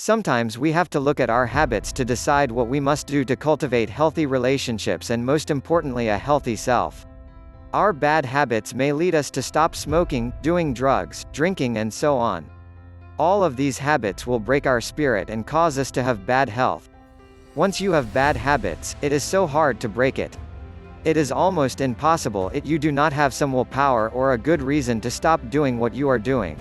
Sometimes we have to look at our habits to decide what we must do to cultivate healthy relationships and, most importantly, a healthy self. Our bad habits may lead us to stop smoking, doing drugs, drinking, and so on. All of these habits will break our spirit and cause us to have bad health. Once you have bad habits, it is so hard to break it. It is almost impossible if you do not have some willpower or a good reason to stop doing what you are doing.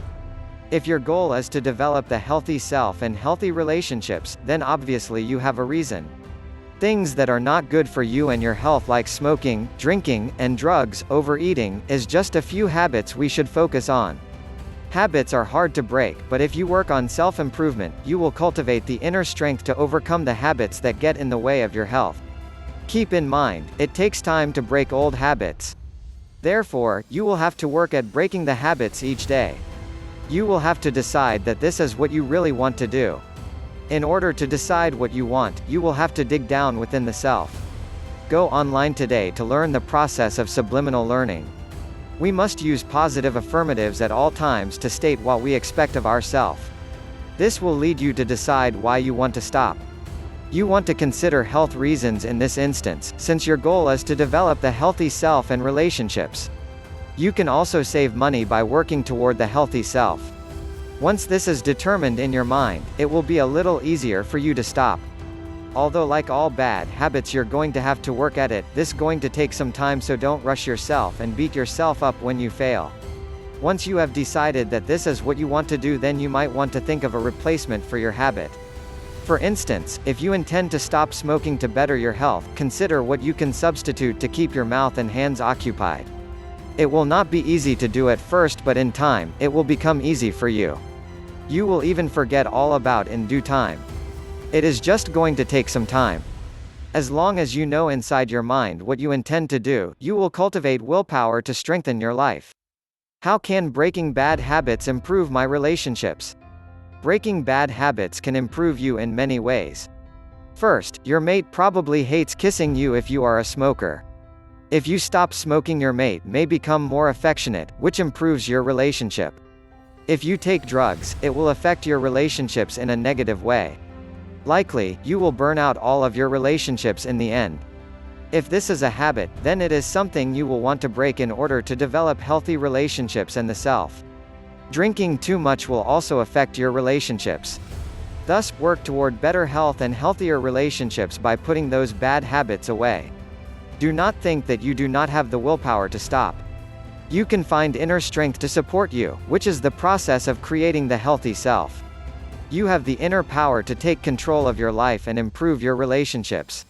If your goal is to develop the healthy self and healthy relationships, then obviously you have a reason. Things that are not good for you and your health, like smoking, drinking, and drugs, overeating, is just a few habits we should focus on. Habits are hard to break, but if you work on self-improvement, you will cultivate the inner strength to overcome the habits that get in the way of your health. Keep in mind, it takes time to break old habits. Therefore, you will have to work at breaking the habits each day. You will have to decide that this is what you really want to do. In order to decide what you want, you will have to dig down within the self. Go online today to learn the process of subliminal learning. We must use positive affirmatives at all times to state what we expect of ourselves. This will lead you to decide why you want to stop. You want to consider health reasons in this instance, since your goal is to develop the healthy self and relationships. You can also save money by working toward the healthy self. Once this is determined in your mind, it will be a little easier for you to stop. Although, like all bad habits, you're going to have to work at it, this is going to take some time, so don't rush yourself and beat yourself up when you fail. Once you have decided that this is what you want to do, then you might want to think of a replacement for your habit. For instance, if you intend to stop smoking to better your health, consider what you can substitute to keep your mouth and hands occupied. It will not be easy to do at first, but in time, it will become easy for you. You will even forget all about it in due time. It is just going to take some time. As long as you know inside your mind what you intend to do, you will cultivate willpower to strengthen your life. How can breaking bad habits improve my relationships? Breaking bad habits can improve you in many ways. First, your mate probably hates kissing you if you are a smoker. If you stop smoking, your mate may become more affectionate, which improves your relationship. If you take drugs, it will affect your relationships in a negative way. Likely, you will burn out all of your relationships in the end. If this is a habit, then it is something you will want to break in order to develop healthy relationships and the self. Drinking too much will also affect your relationships. Thus, work toward better health and healthier relationships by putting those bad habits away. Do not think that you do not have the willpower to stop. You can find inner strength to support you, which is the process of creating the healthy self. You have the inner power to take control of your life and improve your relationships.